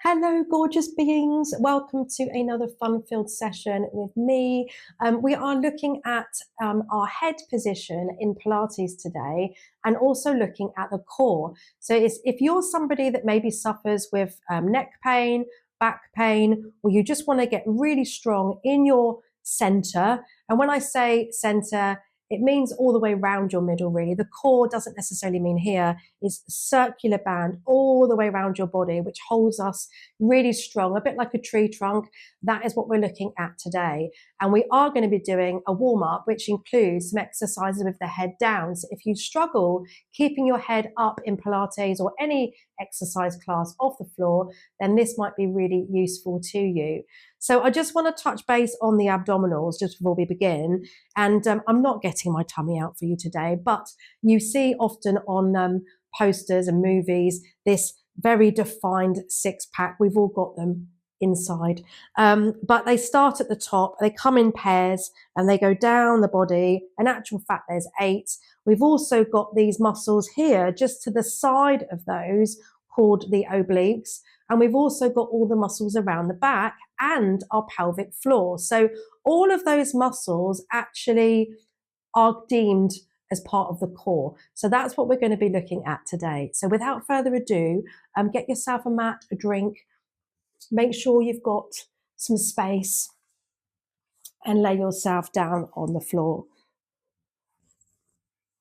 Hello, gorgeous beings. Welcome to another fun-filled session with me. We are looking at our head position in Pilates today and also looking at the core. So if you're somebody that maybe suffers with neck pain, back pain, or you just want to get really strong in your center, and when I say center, it means all the way around your middle, really. The core doesn't necessarily mean here. It's a circular band all the way around your body, which holds us really strong, a bit like a tree trunk. That is what we're looking at today. And we are going to be doing a warm-up, which includes some exercises with the head down. So if you struggle keeping your head up in Pilates or any exercise class off the floor, then this might be really useful to you. So I just want to touch base on the abdominals just before we begin. And I'm not getting my tummy out for you today, but you see often on posters and movies this very defined six-pack. We've all got them inside. But they start at the top, they come in pairs, and they go down the body. In actual fact, there's 8. We've also got these muscles here, just to the side of those, called the obliques. And we've also got all the muscles around the back and our pelvic floor. So all of those muscles actually are deemed as part of the core. So that's what we're going to be looking at today. So without further ado, get yourself a mat, a drink, make sure you've got some space, and lay yourself down on the floor.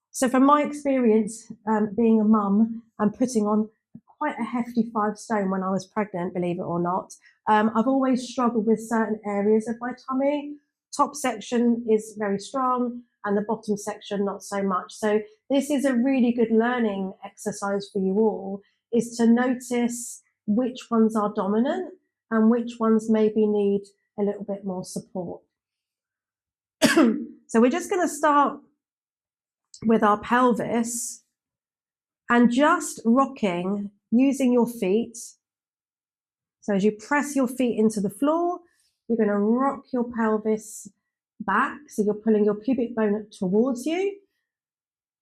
So from my experience being a mum and putting on quite a hefty 5 stone when I was pregnant, believe it or not, I've always struggled with certain areas of my tummy. Top section is very strong and the bottom section not so much. So this is a really good learning exercise for you all, is to notice which ones are dominant and which ones maybe need a little bit more support. So we're just going to start with our pelvis and just rocking using your feet. So as you press your feet into the floor, you're going to rock your pelvis back. So you're pulling your pubic bone towards you.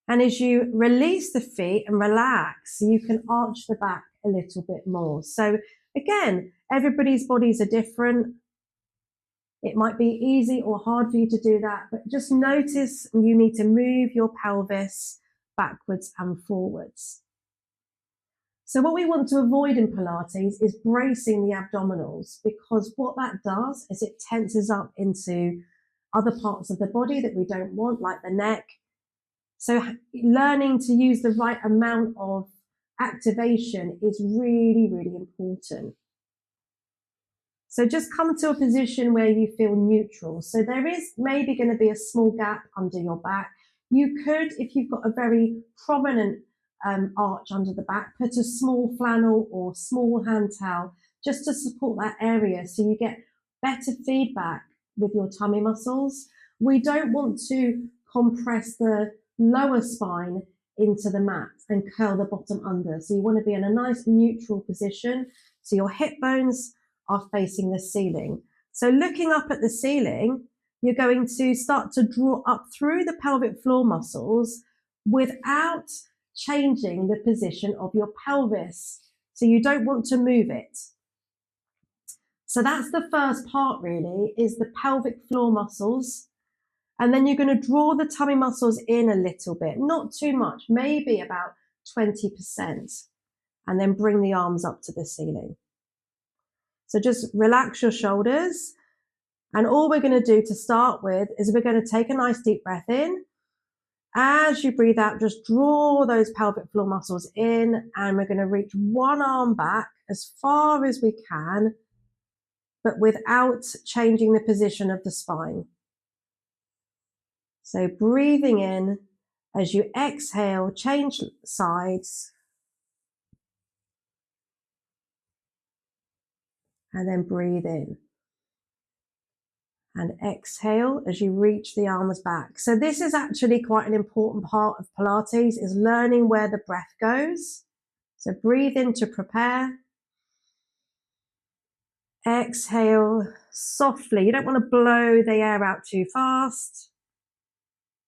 And as you release the feet and relax, you can arch the back a little bit more. So again, everybody's bodies are different. It might be easy or hard for you to do that, but just notice you need to move your pelvis backwards and forwards. So what we want to avoid in Pilates is bracing the abdominals, because what that does is it tenses up into other parts of the body that we don't want, like the neck. So learning to use the right amount of activation is really, really important. So just come to a position where you feel neutral. So there is maybe going to be a small gap under your back. You could, if you've got a very prominent arch under the back, put a small flannel or small hand towel just to support that area so you get better feedback with your tummy muscles. We don't want to compress the lower spine into the mat and curl the bottom under. So you want to be in a nice neutral position so your hip bones are facing the ceiling. So looking up at the ceiling, you're going to start to draw up through the pelvic floor muscles without changing the position of your pelvis. So you don't want to move it. So that's the first part, really, is the pelvic floor muscles. And then you're going to draw the tummy muscles in a little bit, not too much, maybe about 20%. And then bring the arms up to the ceiling. So just relax your shoulders. And all we're going to do to start with is we're going to take a nice deep breath in. As you breathe out, just draw those pelvic floor muscles in, and we're going to reach one arm back as far as we can, but without changing the position of the spine. So breathing in, as you exhale, change sides. And then breathe in. And exhale as you reach the arms back. So this is actually quite an important part of Pilates, is learning where the breath goes. So breathe in to prepare. Exhale softly. You don't want to blow the air out too fast.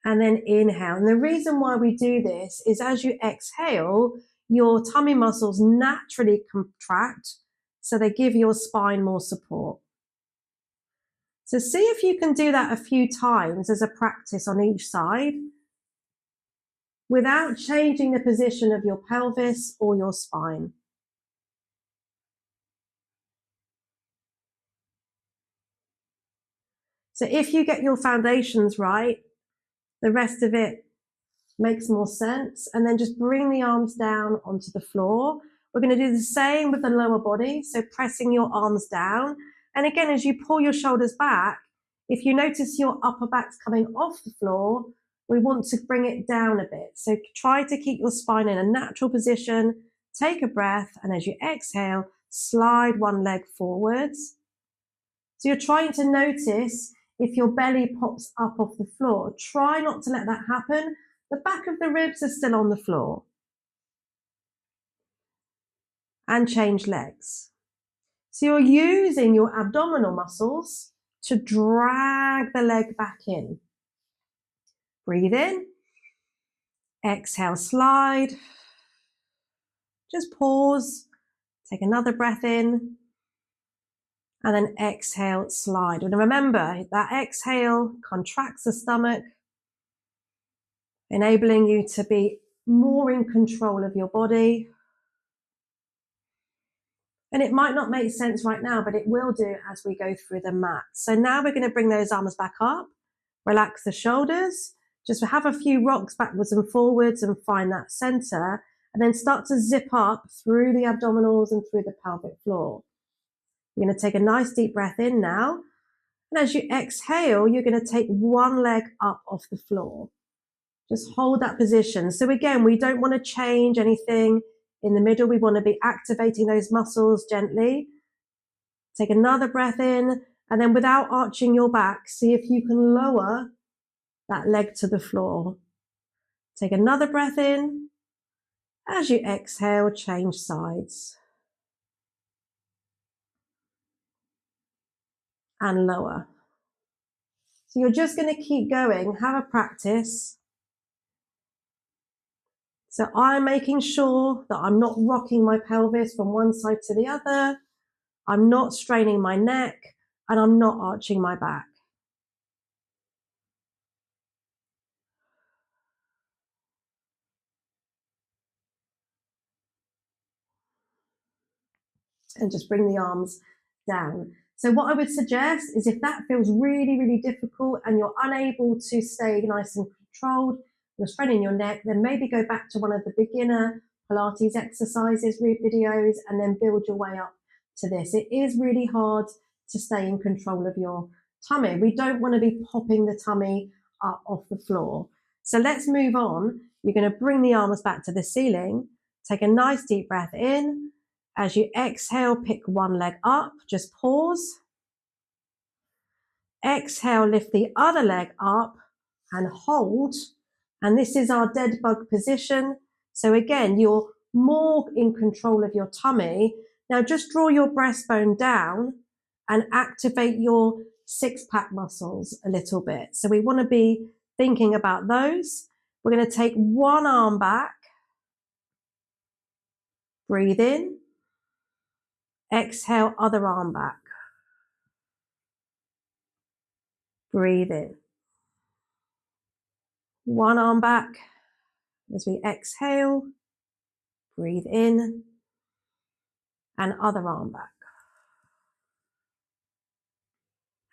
And then inhale. And the reason why we do this is as you exhale, your tummy muscles naturally contract so they give your spine more support. So see if you can do that a few times as a practice on each side without changing the position of your pelvis or your spine. So if you get your foundations right, the rest of it makes more sense. And then just bring the arms down onto the floor. We're going to do the same with the lower body. So pressing your arms down. And again, as you pull your shoulders back, if you notice your upper back's coming off the floor, we want to bring it down a bit. So try to keep your spine in a natural position. Take a breath. And as you exhale, slide one leg forwards. So you're trying to notice if your belly pops up off the floor. Try not to let that happen. The back of the ribs are still on the floor. And change legs. So you're using your abdominal muscles to drag the leg back in. Breathe in. Exhale, slide. Just pause. Take another breath in. And then exhale, slide. And remember, that exhale contracts the stomach, enabling you to be more in control of your body. And it might not make sense right now, but it will do as we go through the mat. So now we're going to bring those arms back up, relax the shoulders, just have a few rocks backwards and forwards and find that center, and then start to zip up through the abdominals and through the pelvic floor. You're going to take a nice deep breath in now. And as you exhale, you're going to take one leg up off the floor. Just hold that position. So again, we don't want to change anything in the middle. We want to be activating those muscles gently. Take another breath in, and then without arching your back, see if you can lower that leg to the floor. Take another breath in. As you exhale, change sides. And lower. So you're just going to keep going, have a practice. So I'm making sure that I'm not rocking my pelvis from one side to the other. I'm not straining my neck, and I'm not arching my back. And just bring the arms down. So what I would suggest is if that feels really, really difficult and you're unable to stay nice and controlled, you're straining your neck, then maybe go back to one of the beginner Pilates exercises, videos, and then build your way up to this. It is really hard to stay in control of your tummy. We don't want to be popping the tummy up off the floor. So let's move on. You're going to bring the arms back to the ceiling. Take a nice deep breath in. As you exhale, pick one leg up, just pause. Exhale, lift the other leg up and hold. And this is our dead bug position. So again, you're more in control of your tummy. Now just draw your breastbone down and activate your six-pack muscles a little bit. So we want to be thinking about those. We're going to take one arm back. Breathe in. Exhale, other arm back. Breathe in. One arm back as we exhale. Breathe in. And other arm back.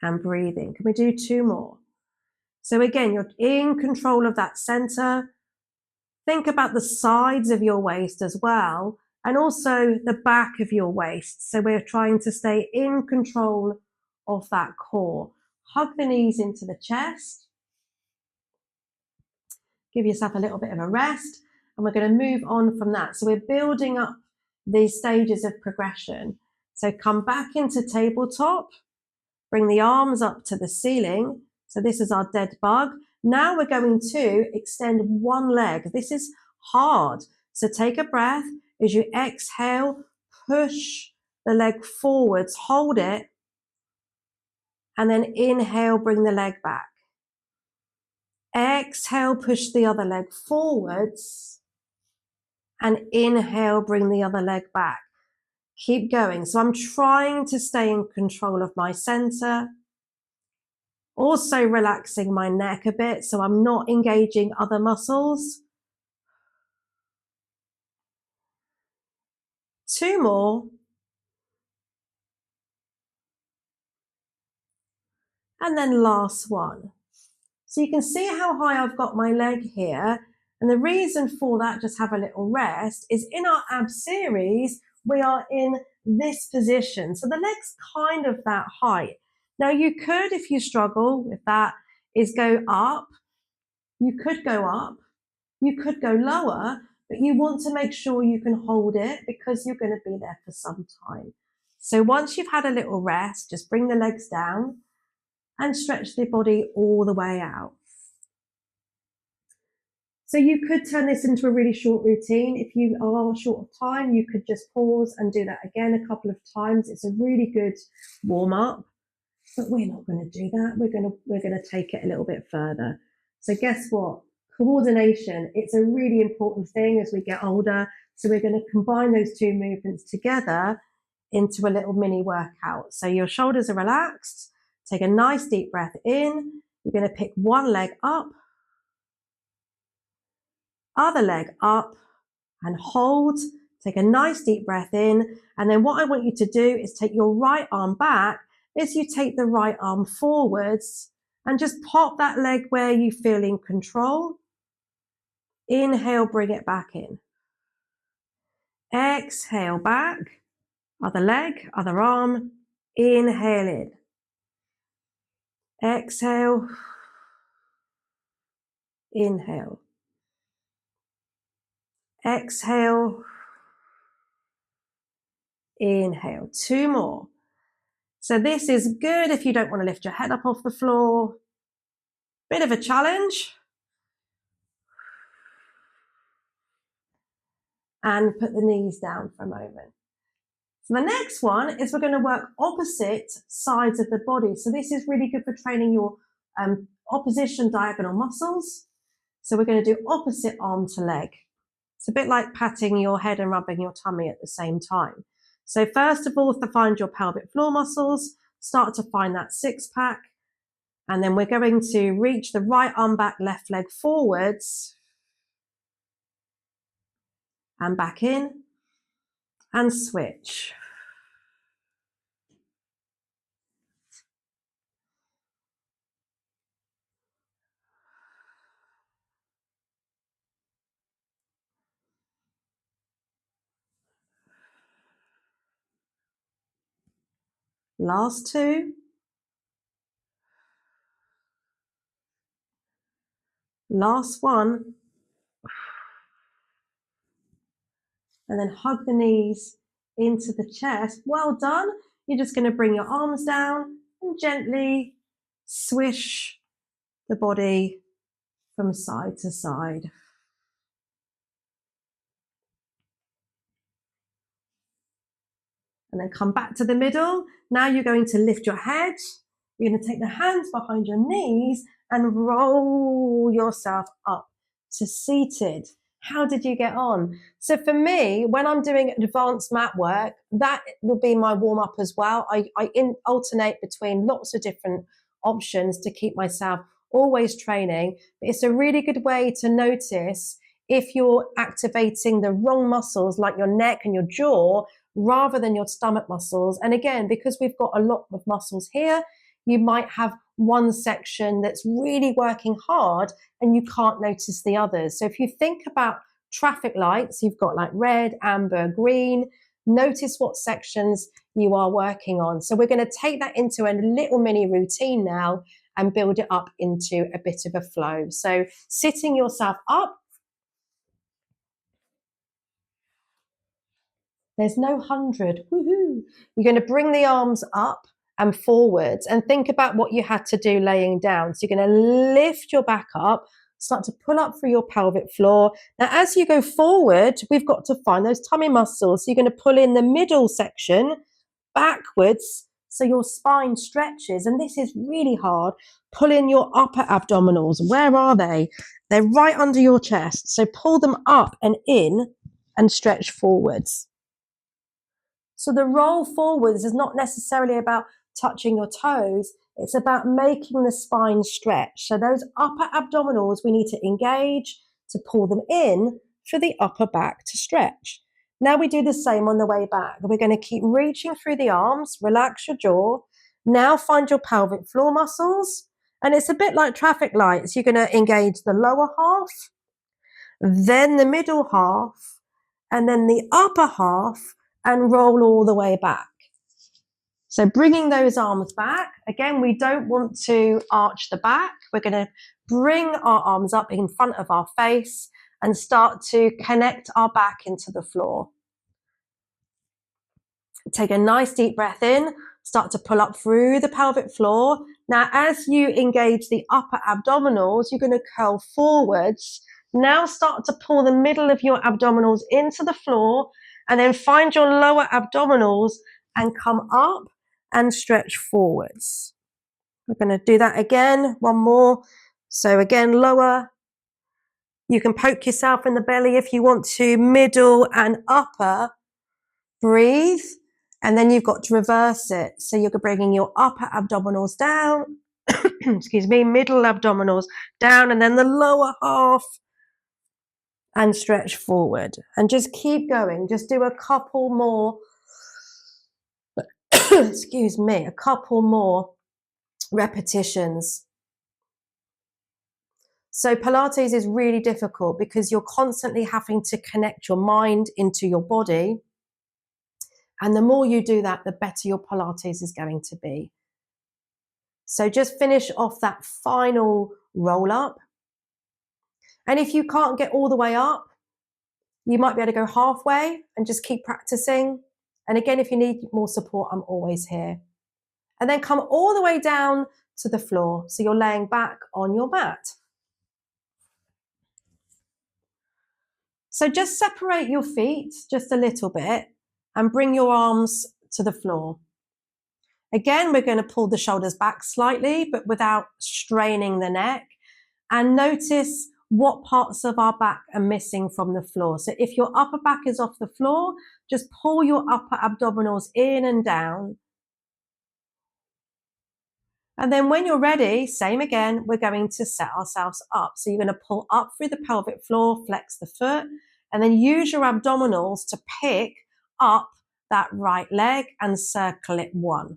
And breathe in. Can we do two more? So again, you're in control of that center. Think about the sides of your waist as well, and also the back of your waist. So we're trying to stay in control of that core. Hug the knees into the chest. Give yourself a little bit of a rest, and we're going to move on from that. So we're building up these stages of progression. So come back into tabletop, bring the arms up to the ceiling. So this is our dead bug. Now we're going to extend one leg. This is hard. So take a breath. As you exhale, push the leg forwards, hold it, and then inhale, bring the leg back. Exhale, push the other leg forwards, and inhale, bring the other leg back. Keep going. So I'm trying to stay in control of my center. Also relaxing my neck a bit so I'm not engaging other muscles. 2 more. And then last one. So you can see how high I've got my leg here. And the reason for that, just have a little rest, is in our ab series, we are in this position. So the leg's kind of that height. Now you could, if you struggle with that, is go up. You could go up. You could go lower, but you want to make sure you can hold it because you're going to be there for some time. So once you've had a little rest, just bring the legs down and stretch the body all the way out. So you could turn this into a really short routine. If you are short of time, you could just pause and do that again a couple of times. It's a really good warm up, but we're not going to do that. We're going to take it a little bit further. So guess what? Coordination, it's a really important thing as we get older. So we're going to combine those 2 movements together into a little mini workout. So your shoulders are relaxed. Take a nice deep breath in. You're going to pick one leg up, other leg up, and hold. Take a nice deep breath in. And then what I want you to do is take your right arm back as you take the right arm forwards and just pop that leg where you feel in control. Inhale, bring it back in. Exhale, back. Other leg, other arm. Inhale in. Exhale. Inhale. Exhale. Inhale. 2 more. So this is good if you don't want to lift your head up off the floor. Bit of a challenge. And put the knees down for a moment. So the next one is we're going to work opposite sides of the body. So this is really good for training your opposition diagonal muscles. So we're going to do opposite arm to leg. It's a bit like patting your head and rubbing your tummy at the same time. So first of all, to find your pelvic floor muscles, start to find that 6-pack. And then we're going to reach the right arm back, left leg forwards. And back in. And switch. Last 2. Last 1. And then hug the knees into the chest. Well done. You're just going to bring your arms down and gently swish the body from side to side. And then come back to the middle. Now you're going to lift your head. You're going to take the hands behind your knees and roll yourself up to seated. How did you get on? So for me, when I'm doing advanced mat work, that will be my warm up as well. I alternate between lots of different options to keep myself always training. But it's a really good way to notice if you're activating the wrong muscles like your neck and your jaw rather than your stomach muscles. And again, because we've got a lot of muscles here, you might have one section that's really working hard and you can't notice the others. So if you think about traffic lights, you've got like red, amber, green, notice what sections you are working on. So we're going to take that into a little mini routine now and build it up into a bit of a flow. So sitting yourself up, there's no 100. Woohoo! You're going to bring the arms up and forwards and think about what you had to do laying down. So you're going to lift your back up, start to pull up through your pelvic floor. Now, as you go forward, we've got to find those tummy muscles. So you're going to pull in the middle section backwards so your spine stretches. And this is really hard. Pull in your upper abdominals. Where are they? They're right under your chest. So pull them up and in and stretch forwards. So the roll forwards is not necessarily about touching your toes. It's about making the spine stretch. So those upper abdominals, we need to engage to pull them in for the upper back to stretch. Now we do the same on the way back. We're going to keep reaching through the arms, relax your jaw. Now find your pelvic floor muscles. And it's a bit like traffic lights. You're going to engage the lower half, then the middle half, and then the upper half, and roll all the way back. So bringing those arms back. Again, we don't want to arch the back. We're going to bring our arms up in front of our face and start to connect our back into the floor. Take a nice deep breath in. Start to pull up through the pelvic floor. Now, as you engage the upper abdominals, you're going to curl forwards. Now start to pull the middle of your abdominals into the floor, and then find your lower abdominals and come up and stretch forwards. We're going to do that again. One more. So again, lower. You can poke yourself in the belly if you want to, middle and upper. Breathe. And then you've got to reverse it. So you're bringing your upper abdominals down, excuse me, middle abdominals down, and then the lower half, and stretch forward. And just keep going. Just do a couple more, excuse me, a couple more repetitions. So Pilates is really difficult because you're constantly having to connect your mind into your body. And the more you do that, the better your Pilates is going to be. So just finish off that final roll up. And if you can't get all the way up, you might be able to go halfway and just keep practicing. And again, if you need more support, I'm always here. And then come all the way down to the floor. So you're laying back on your mat. So just separate your feet just a little bit and bring your arms to the floor. Again, we're going to pull the shoulders back slightly, but without straining the neck. And notice what parts of our back are missing from the floor. So if your upper back is off the floor, just pull your upper abdominals in and down. And then when you're ready, same again, we're going to set ourselves up. So you're going to pull up through the pelvic floor, flex the foot, and then use your abdominals to pick up that right leg and circle it 1,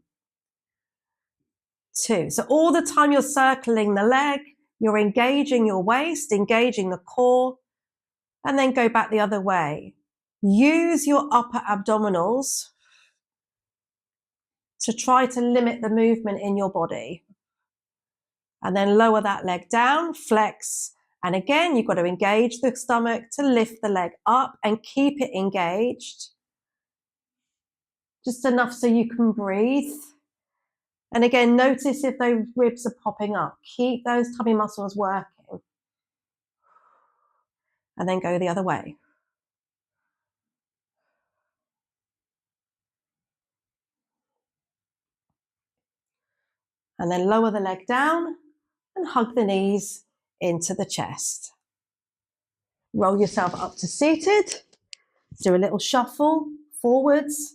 2. So all the time you're circling the leg, you're engaging your waist, engaging the core, and then go back the other way. Use your upper abdominals to try to limit the movement in your body. And then lower that leg down, flex. And again, you've got to engage the stomach to lift the leg up and keep it engaged. Just enough so you can breathe. And again, notice if those ribs are popping up. Keep those tummy muscles working. And then go the other way. And then lower the leg down and hug the knees into the chest. Roll yourself up to seated. Do a little shuffle forwards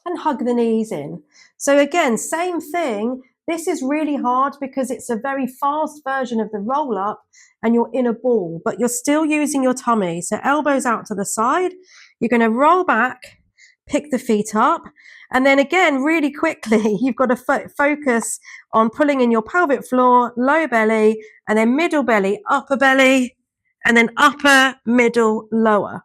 and hug the knees in. So again, same thing. This is really hard because it's a very fast version of the roll up and you're in a ball, but you're still using your tummy. So elbows out to the side. You're going to roll back, pick the feet up. And then again, really quickly, you've got to focus on pulling in your pelvic floor, low belly, and then middle belly, upper belly, and then upper, middle, lower.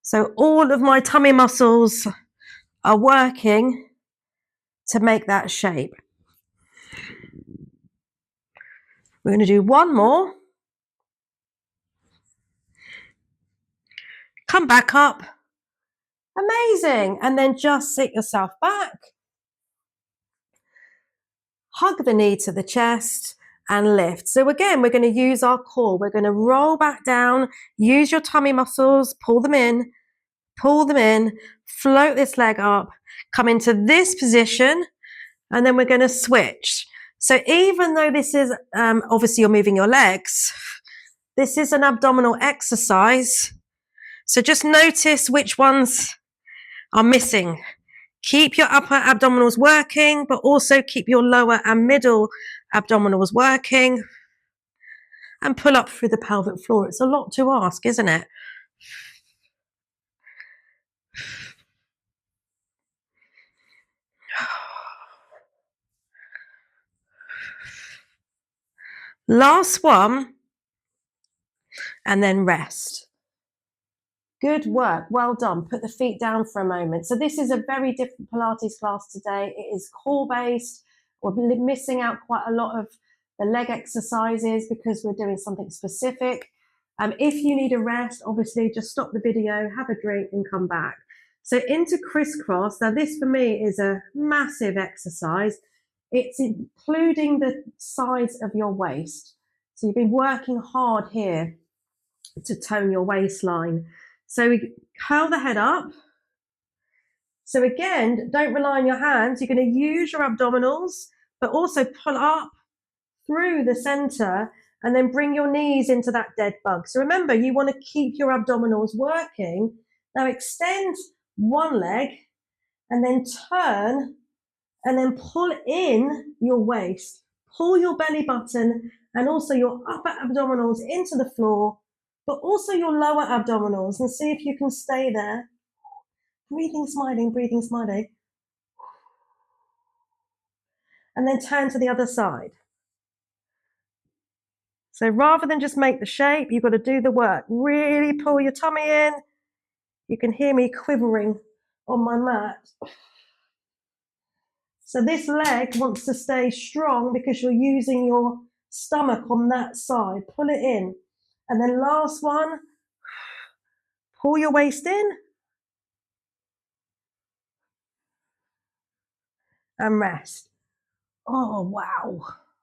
So all of my tummy muscles are working to make that shape. We're going to do one more. Come back up. Amazing. And then just sit yourself back. Hug the knee to the chest and lift. So again, we're going to use our core. We're going to roll back down, use your tummy muscles, pull them in, float this leg up, come into this position, and then we're going to switch. So even though this is, obviously you're moving your legs, this is an abdominal exercise. So just notice which ones are missing. Keep your upper abdominals working, but also keep your lower and middle abdominals working. And pull up through the pelvic floor. It's a lot to ask, isn't it? Last one, and then rest. Good work, well done. Put the feet down for a moment. So this is a very different Pilates class today. It is core based. We're missing out quite a lot of the leg exercises because we're doing something specific. If you need a rest, obviously just stop the video, have a drink and come back. So into crisscross. Now this for me is a massive exercise. It's including the sides of your waist. So you've been working hard here to tone your waistline. So we curl the head up. So again, don't rely on your hands. You're going to use your abdominals, but also pull up through the center and then bring your knees into that dead bug. So remember, you want to keep your abdominals working. Now extend one leg and then turn and then pull in your waist. Pull your belly button and also your upper abdominals into the floor, but also your lower abdominals, and see if you can stay there. Breathing, smiling, breathing, smiling. And then turn to the other side. So rather than just make the shape, you've got to do the work. Really pull your tummy in. You can hear me quivering on my mat. So this leg wants to stay strong because you're using your stomach on that side. Pull it in. And then last one, pull your waist in. And rest. Oh, wow.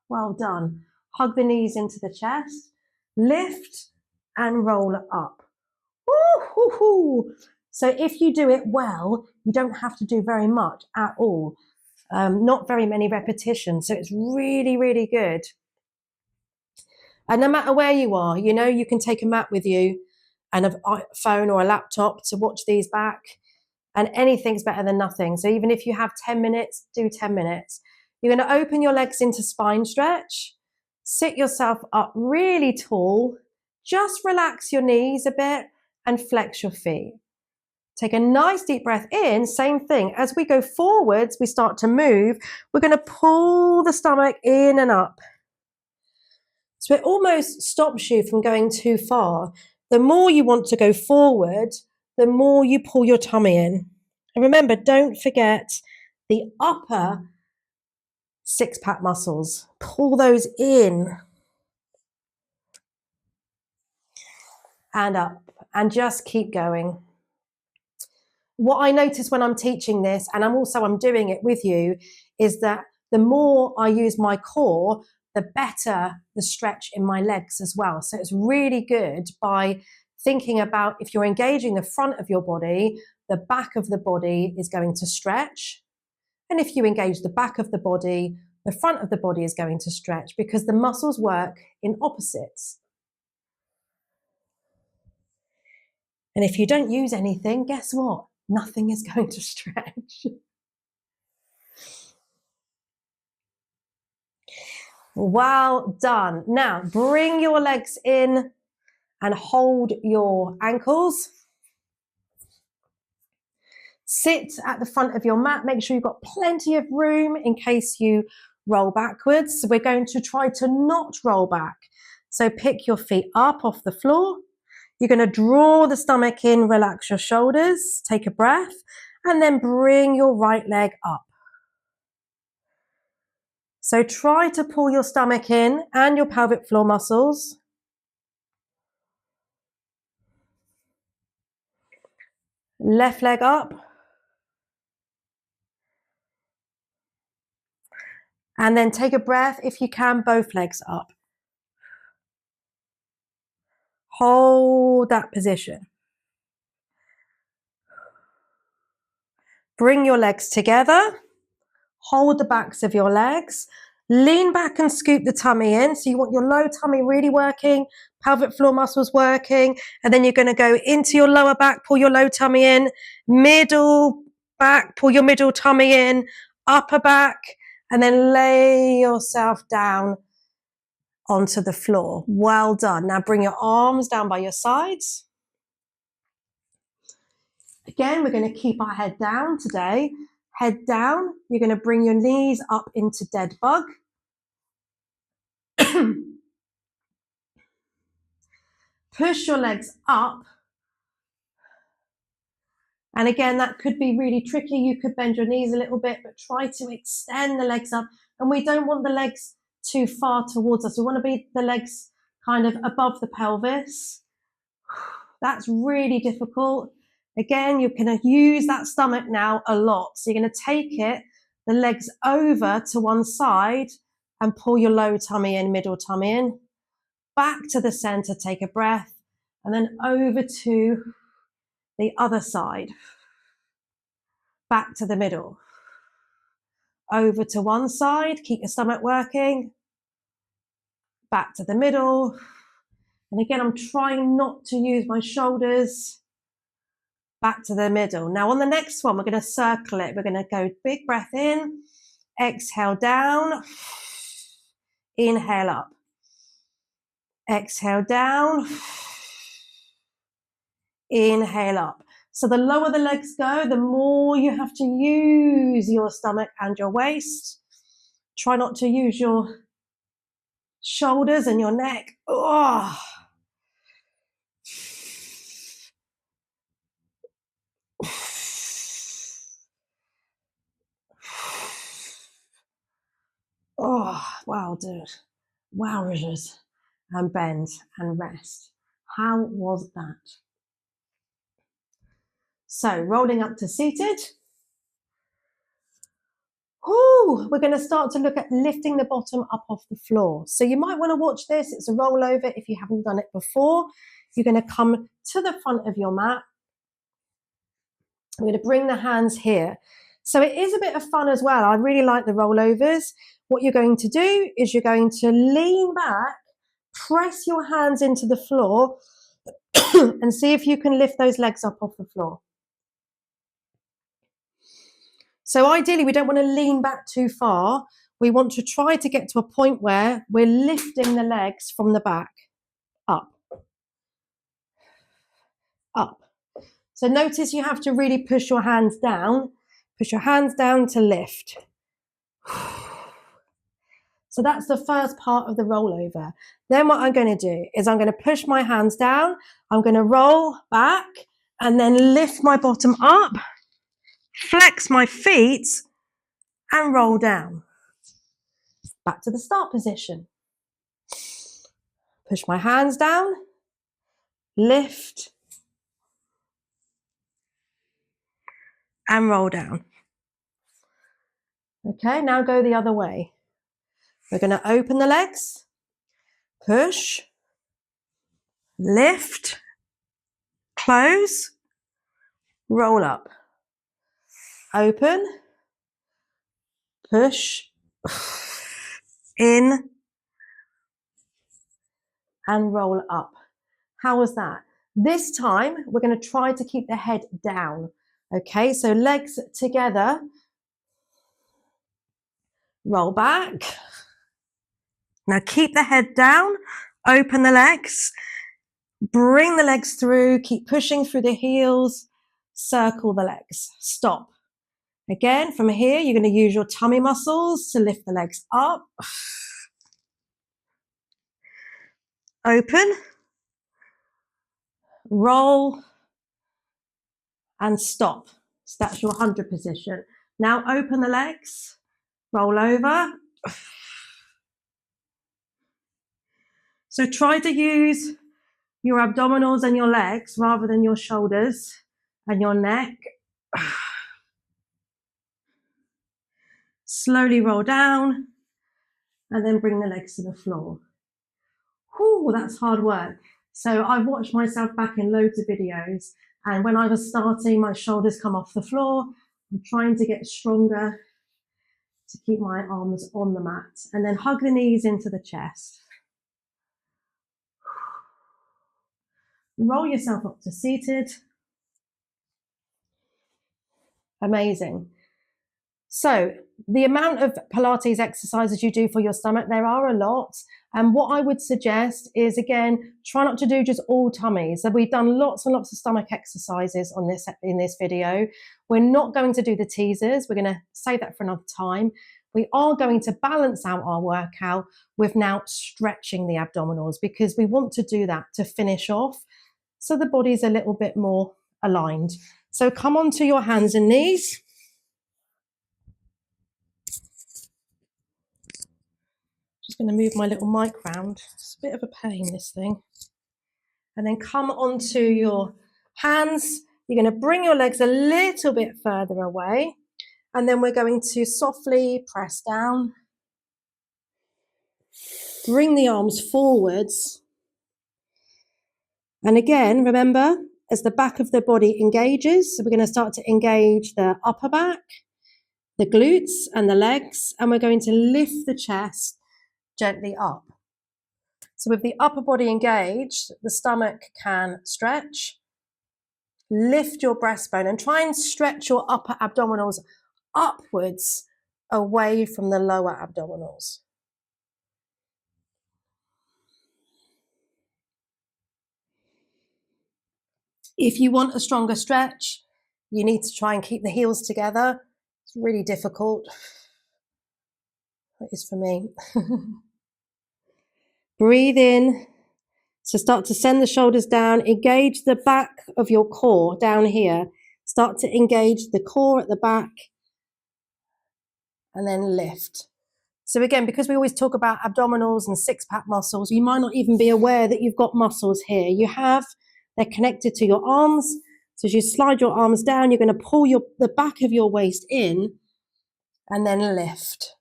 Well done. Hug the knees into the chest. Lift and roll it up. Woo-hoo-hoo. So if you do it well, you don't have to do very much at all. Not very many repetitions. So it's really, really good. And no matter where you are, you know, you can take a mat with you and a phone or a laptop to watch these back. And anything's better than nothing. So even if you have 10 minutes, do 10 minutes. You're going to open your legs into spine stretch. Sit yourself up really tall. Just relax your knees a bit and flex your feet. Take a nice deep breath in. Same thing. As we go forwards, we start to move. We're going to pull the stomach in and up. So it almost stops you from going too far. The more you want to go forward, the more you pull your tummy in. And remember, don't forget the upper six-pack muscles. Pull those in and up and just keep going. What I notice when I'm teaching this, and I'm doing it with you, is that the more I use my core, the better the stretch in my legs as well. So it's really good by thinking about if you're engaging the front of your body, the back of the body is going to stretch. And if you engage the back of the body, the front of the body is going to stretch because the muscles work in opposites. And if you don't use anything, guess what? Nothing is going to stretch. Well done. Now, bring your legs in and hold your ankles. Sit at the front of your mat. Make sure you've got plenty of room in case you roll backwards. So we're going to try to not roll back. So pick your feet up off the floor. You're going to draw the stomach in, relax your shoulders, take a breath, and then bring your right leg up. So try to pull your stomach in and your pelvic floor muscles. Left leg up. And then take a breath, if you can, both legs up. Hold that position. Bring your legs together. Hold the backs of your legs. Lean back and scoop the tummy in. So you want your low tummy really working, pelvic floor muscles working, and then you're going to go into your lower back, pull your low tummy in, middle back, pull your middle tummy in, upper back, and then lay yourself down onto the floor. Well done. Now bring your arms down by your sides. Again, we're going to keep our head down today. Head down. You're going to bring your knees up into dead bug. Push your legs up. And again, that could be really tricky. You could bend your knees a little bit, but try to extend the legs up. And we don't want the legs too far towards us. We want to be the legs kind of above the pelvis. That's really difficult. Again, you're going to use that stomach now a lot. So you're going to take it, the legs over to one side and pull your low tummy in, middle tummy in. Back to the center, take a breath, and then over to the other side. Back to the middle. Over to one side, keep your stomach working. Back to the middle. And again, I'm trying not to use my shoulders. Back to the middle. Now on the next one, we're going to circle it. We're going to go big breath in, exhale down, inhale up. Exhale down, inhale up. So the lower the legs go, the more you have to use your stomach and your waist. Try not to use your shoulders and your neck. Oh. Oh, wow, dude. Wow, Ridges. And bend and rest. How was that? So, rolling up to seated. Ooh, we're going to start to look at lifting the bottom up off the floor. So you might want to watch this. It's a rollover if you haven't done it before. You're going to come to the front of your mat. We're going to bring the hands here. So it is a bit of fun as well. I really like the rollovers. What you're going to do is you're going to lean back, press your hands into the floor and see if you can lift those legs up off the floor. So ideally, we don't want to lean back too far. We want to try to get to a point where we're lifting the legs from the back up. Up. So notice you have to really push your hands down. Push your hands down to lift. So that's the first part of the rollover. Then what I'm going to do is I'm going to push my hands down. I'm going to roll back and then lift my bottom up, flex my feet and roll down. Back to the start position. Push my hands down, lift and roll down. Okay, now go the other way. We're going to open the legs, push, lift, close, roll up, open, push, in, and roll up. How was that? This time, we're going to try to keep the head down. Okay, so legs together, roll back. Now keep the head down, open the legs, bring the legs through, keep pushing through the heels, circle the legs, stop. Again, from here, you're going to use your tummy muscles to lift the legs up. Open, roll, and stop. So that's your 100 position. Now open the legs, roll over. So try to use your abdominals and your legs rather than your shoulders and your neck. Slowly roll down and then bring the legs to the floor. Whew, that's hard work. So I've watched myself back in loads of videos, and when I was starting, my shoulders come off the floor. I'm trying to get stronger to keep my arms on the mat. And then hug the knees into the chest. Roll yourself up to seated. Amazing. So the amount of Pilates exercises you do for your stomach, there are a lot. And what I would suggest is, again, try not to do just all tummies. So we've done lots and lots of stomach exercises on this in this video. We're not going to do the teasers. We're going to save that for another time. We are going to balance out our workout with now stretching the abdominals, because we want to do that to finish off so the body's a little bit more aligned. So come onto your hands and knees. Just going to move my little mic round. It's a bit of a pain, this thing. And then come onto your hands. You're going to bring your legs a little bit further away. And then we're going to softly press down. Bring the arms forwards. And again, remember, as the back of the body engages, so we're going to start to engage the upper back, the glutes and the legs, and we're going to lift the chest gently up. So with the upper body engaged, the stomach can stretch. Lift your breastbone and try and stretch your upper abdominals upwards away from the lower abdominals. If you want a stronger stretch, you need to try and keep the heels together. It's really difficult. It is for me. Breathe in. So start to send the shoulders down. Engage the back of your core down here. Start to engage the core at the back. And then lift. So again, because we always talk about abdominals and six-pack muscles, you might not even be aware that you've got muscles here. You have. They're connected to your arms. So as you slide your arms down, you're going to pull the back of your waist in and then lift.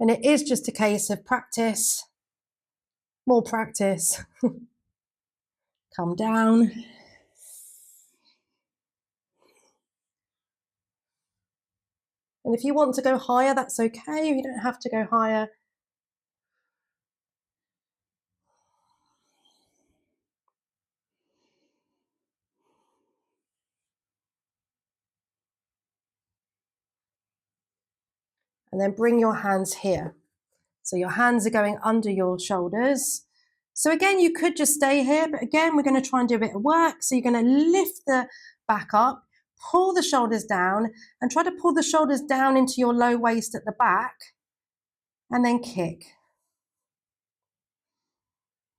And it is just a case of practice, more practice. Come down. And if you want to go higher, that's okay. You don't have to go higher. And then bring your hands here. So your hands are going under your shoulders. So again, you could just stay here, but again, we're going to try and do a bit of work. So you're going to lift the back up, pull the shoulders down, and try to pull the shoulders down into your low waist at the back, and then kick.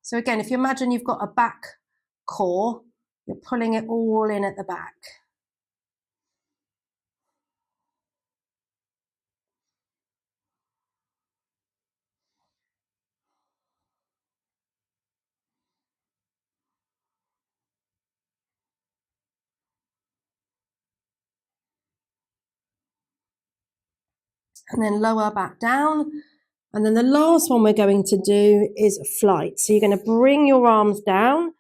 So again, if you imagine you've got a back core, you're pulling it all in at the back. And then lower back down. And then the last one we're going to do is flight. So you're going to bring your arms down,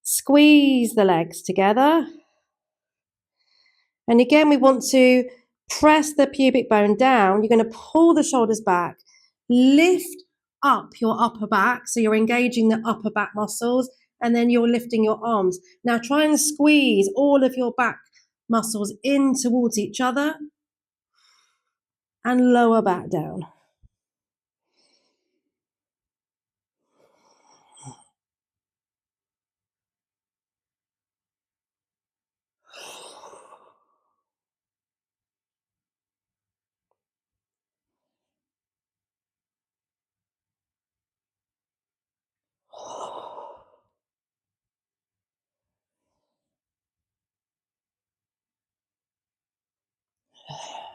squeeze the legs together. And again, we want to press the pubic bone down. You're going to pull the shoulders back, lift up your upper back. So you're engaging the upper back muscles, and then you're lifting your arms. Now try and squeeze all of your back muscles in towards each other and lower back down.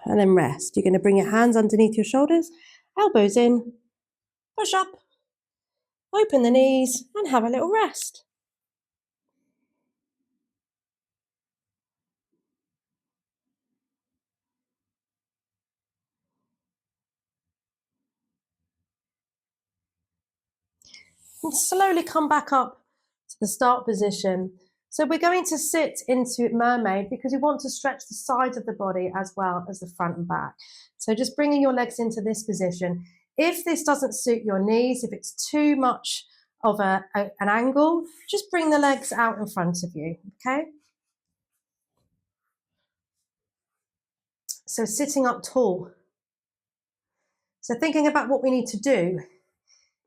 And then rest. You're going to bring your hands underneath your shoulders, elbows in, push up, open the knees, and have a little rest. And slowly come back up to the start position. So we're going to sit into mermaid because we want to stretch the sides of the body as well as the front and back. So just bringing your legs into this position. If this doesn't suit your knees, if it's too much of an angle, just bring the legs out in front of you, okay? So sitting up tall. So thinking about what we need to do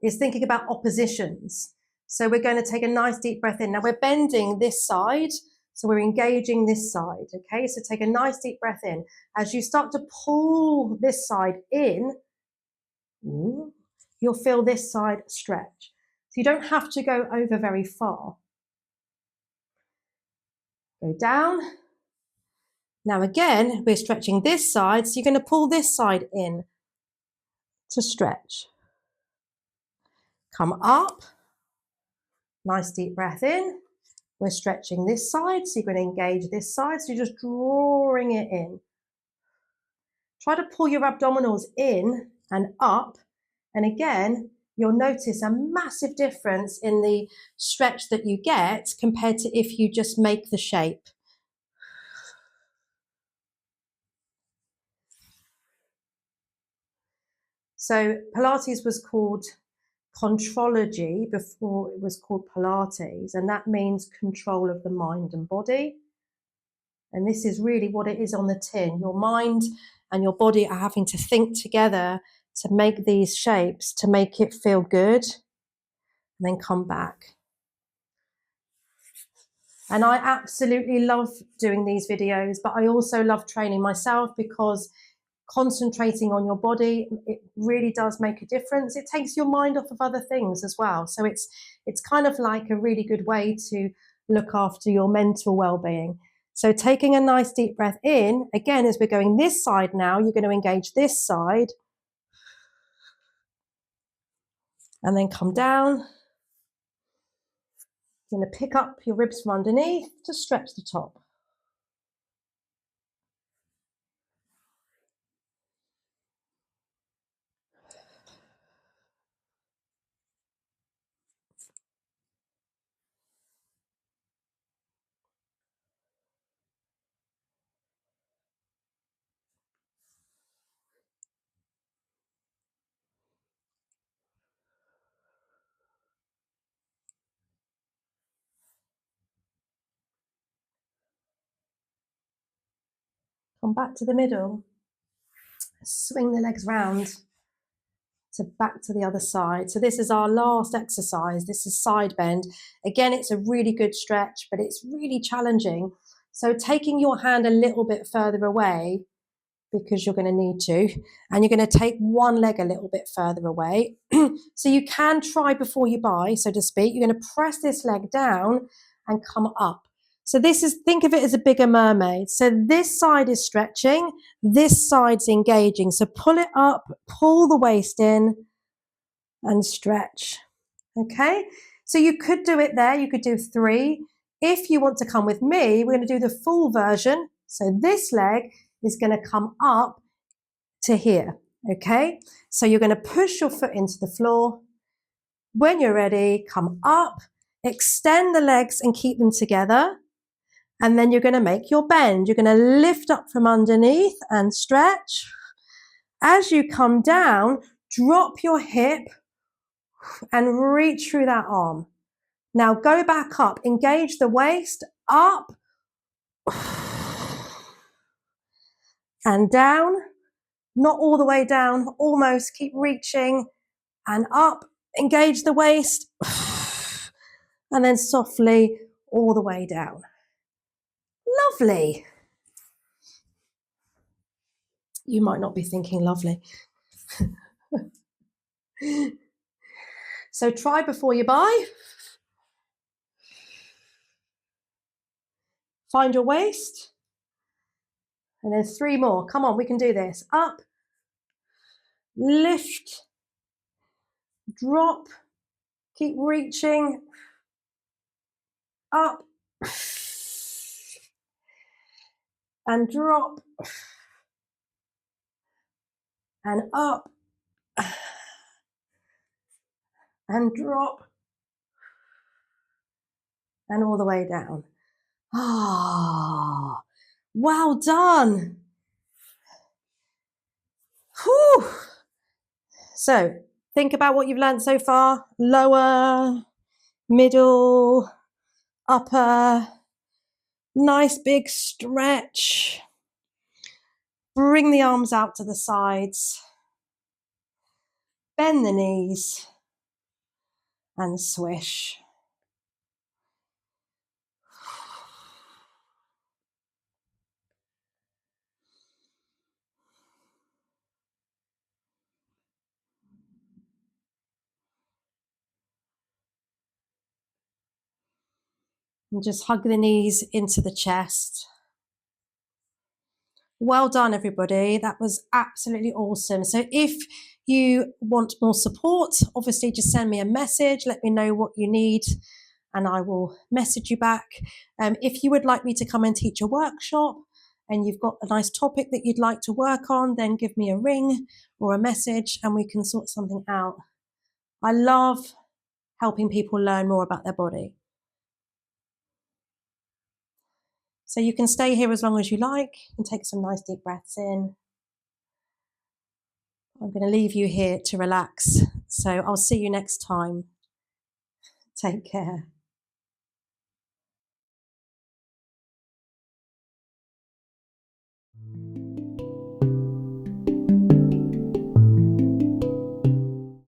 is thinking about oppositions. So we're going to take a nice deep breath in. Now we're bending this side, so we're engaging this side, okay? So take a nice deep breath in. As you start to pull this side in, you'll feel this side stretch. So you don't have to go over very far. Go down. Now again, we're stretching this side, so you're going to pull this side in to stretch. Come up. Nice deep breath in. We're stretching this side, so you're going to engage this side, so you're just drawing it in. Try to pull your abdominals in and up, and again, you'll notice a massive difference in the stretch that you get compared to if you just make the shape. So Pilates was called Contrology before it was called Pilates, and that means control of the mind and body. And this is really what it is on the tin. Your mind and your body are having to think together to make these shapes, to make it feel good, and then come back. And I absolutely love doing these videos, but I also love training myself because concentrating on your body, it really does make a difference. It takes your mind off of other things as well. So it's kind of like a really good way to look after your mental well-being. So taking a nice deep breath in, again, as we're going this side now, you're going to engage this side. And then come down. You're going to pick up your ribs from underneath to stretch the top. Come back to the middle. Swing the legs round to back to the other side. So this is our last exercise. This is side bend. Again, it's a really good stretch, but it's really challenging. So taking your hand a little bit further away, because you're going to need to, and you're going to take one leg a little bit further away. So you can try before you buy, so to speak. You're going to press this leg down and come up. So this is, think of it as a bigger mermaid. So this side is stretching, this side's engaging. So pull it up, pull the waist in and stretch. Okay, so you could do it there. You could do 3. If you want to come with me, we're going to do the full version. So this leg is going to come up to here. Okay, so you're going to push your foot into the floor. When you're ready, come up, extend the legs and keep them together. And then you're going to make your bend. You're going to lift up from underneath and stretch. As you come down, drop your hip and reach through that arm. Now go back up, engage the waist, up and down. Not all the way down, almost, keep reaching and up, engage the waist and then softly all the way down. Lovely. You might not be thinking lovely. So try before you buy. Find your waist. And then 3 more. Come on, we can do this. Up, lift, drop, keep reaching, up, and drop, and up, and drop, and all the way down. Ah, well done. Whew. So think about what you've learned so far. Lower, middle, upper. Nice big stretch. Bring the arms out to the sides. Bend the knees and swish. And just hug the knees into the chest. Well done, everybody. That was absolutely awesome. So if you want more support, obviously just send me a message. Let me know what you need and I will message you back. If you would like me to come and teach a workshop and you've got a nice topic that you'd like to work on, then give me a ring or a message and we can sort something out. I love helping people learn more about their body. So you can stay here as long as you like and take some nice deep breaths in. I'm going to leave you here to relax. So I'll see you next time. Take care.